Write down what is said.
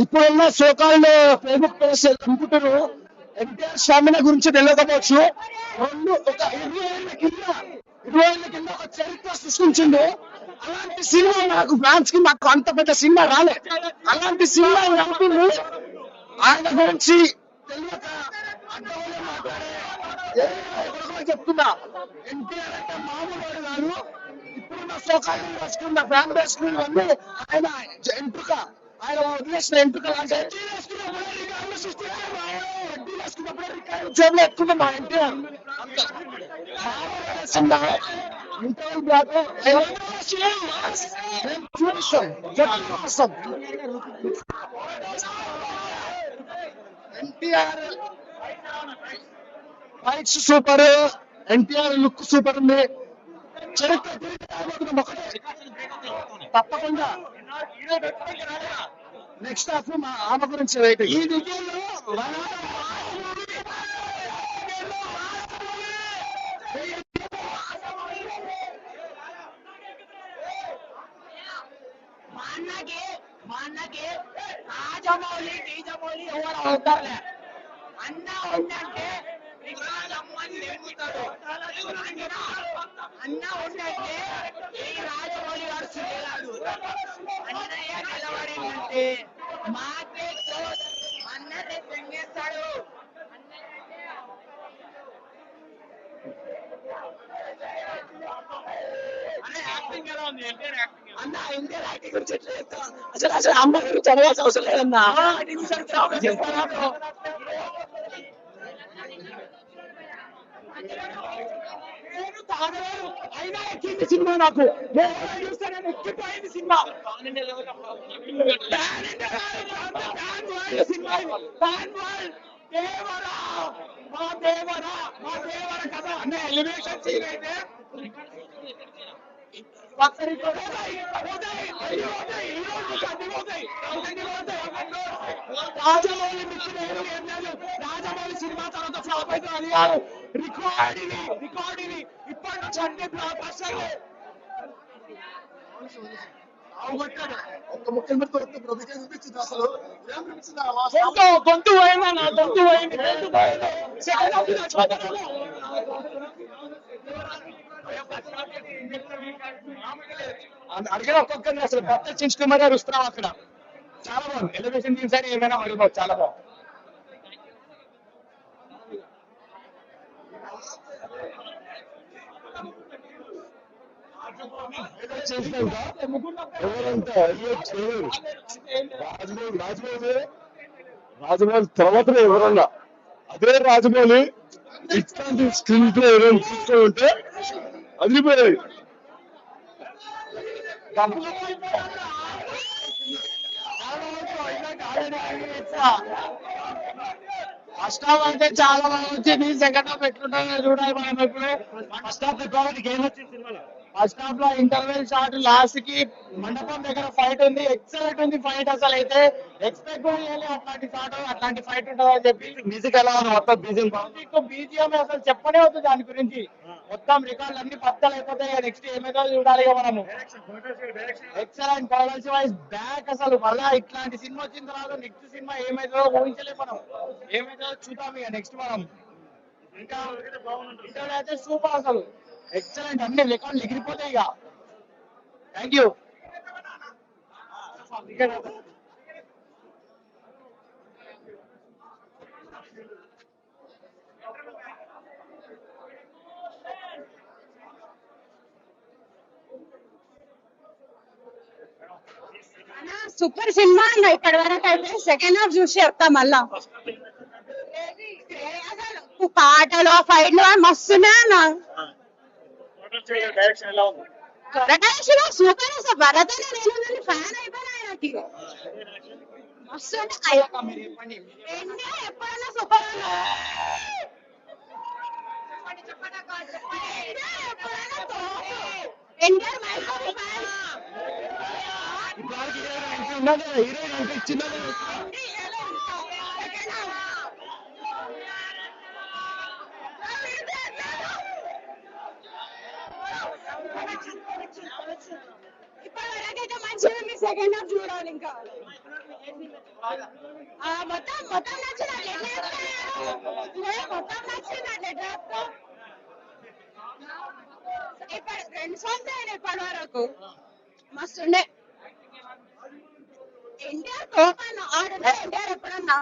ఇప్పుడున్న so-called Facebook page అనుకుంటారు NTR stamina గురించి తెలియకపోవచ్చు. ఒక 20 ఏళ్ల కింద ఒక చరిత్ర సృష్టించిండు. అలాంటి సినిమా మాకు అంత పెద్ద సినిమా రాలేదు. అలాంటి సినిమా నమ్ముతుంది. ఆయన గురించి తెలియక చెప్తున్నా, ఎన్టీఆర్ అంటే మామూలు కాదు. ఇప్పుడున్న సోకాల్ రాసుకున్న ఫ్యాన్ బేస్ అన్ని ఆయన ఎంట్రుక, ఆయన వదిలేసిన ఎంట్రుకలు అంటే జోబులో ఎత్తుకున్న మా NTR NTR fights super, NTR look super ఉంది. చరిత్ర తప్పకుండా నెక్స్ట్ హాఫ్ మా ఆమె గురించి వెయిట్. ఈ విజయంలో మా అన్నకి రాజమౌళి టీజమౌళి ఎవరు అవుతారులే. అన్న ఉండంటే అన్న ఉండంటే ఈ రాజమౌళి గారు సురేలాడు అన్నయ్య నిలబడిందంటే మార్కెట్ అన్నని తెంగేస్తాడు. అన్న ఎన్టీఆర్ యాక్టింగ్ గురించి అసలు అమ్మ గురించి చదవాల్సిన అవసరం లేదన్నా. అయినా ఎక్కింది సినిమా. నాకు చూస్తానని ఎక్కిపోయింది సినిమా. మా దేవర కథ అన్న ఎలివేషన్ సీన్ అయితే రాజమౌళి రాజమౌళి సినిమా తర్వాత ఫ్లాప్ అయితే అది రికార్డ్ ఇది ఇప్పటి నుంచి అన్ని బ్లాక్ బస్టర్లు. గొంతు పోయిందా? నా గొంతు పోయింది. అడిగిన ఒక్కొక్కరిని అసలు కొత్త చించుకుమరే రుస్తున్నాం అక్కడ. చాలా బాగుంది ఎలివేషన్ సీన్స్ అని ఏమైనా అడుగుతావు. చాలా బాగుంది. రాజమౌళి తర్వాత ఎవరన్నా అదే రాజమౌళి ఇట్లాంటి స్క్రీన్ ప్లే ఎవరైనా చూస్తూ ఉంటే అదిరిపోయాయి. ఫస్ట్ హాఫ్ అంటే చాలా బాగా వచ్చింది. సెకండ్ హాఫ్ ఎట్లుంటుందో చూడాలి మనం. ఇప్పుడే ఫస్ట్ హాఫ్ ఏం వచ్చింది సినిమాలో. ఫస్ట్ హాఫ్ లో ఇంటర్వెల్ షాట్ లాస్ట్ కి మండపం దగ్గర ఫైట్ ఉంది. ఎక్సలెంట్ ఉంది ఫైట్. అసలు అయితే ఎక్స్పెక్ట్ కూడా చేయాలి అట్లాంటి షాట్, అట్లాంటి ఫైట్ ఉంటుంది అని చెప్పి. మ్యూజిక్ ఎలా ఉంది? మొత్తం బీజిఎం అసలు చెప్పనే అవుతుంది దాని గురించి. మొత్తం రికార్డులు అన్ని బద్దలు అయిపోతాయి. నెక్స్ట్ ఏమైతే చూడాలి మనము. Excellent quality wise back. అసలు మళ్ళా ఇట్లాంటి సినిమా వచ్చిన తర్వాత నెక్స్ట్ సినిమా ఏమైతే ఊహించలేదు మనం. ఏమైతే చూద్దాం ఇక నెక్స్ట్ మనం. ఇంకా అయితే సూపర్ అసలు ఎక్సలెంట్. అన్ని రికార్డులు ఎగిరిపోతాయి ఇక. Thank you. సూపర్ సినిమా అన్న. ఇప్పటి వరకు అయితే సెకండ్ హాఫ్ చూసి చెప్తా మళ్ళా. పాటలు ఫైట్లు మస్తున్నాయి అన్న. Direction super. అసలు భరత్ అనే నేను ఫ్యాన్ అయిపోయినా ఆయనకి. మస్తు ఎప్పుడైనా సూపర్. ఎన్టీఆర్ ఇప్పుడు ఎంట్రీ ఉన్నది కదా, హీరోయిన్ ఎంట్రీ ఇచ్చినది. ఇప్పటివరకైతే మంచిగా ఉంది. సెకండ్ హాఫ్ చూడాలి ఇంకా. మొత్తం మొత్తం నచ్చింది అట్లా ఎట్లా చెప్తారు? మొత్తం నచ్చింది అట్లా ఎట్లా చెప్తావు? ఇప్పుడు 2 సాంగ్స్ అయినా ఇప్పటి వరకు మస్తుండే. ఎన్టీఆర్ తోపన్న ఆడుంటే ఎన్టీఆర్ ఎప్పుడన్నా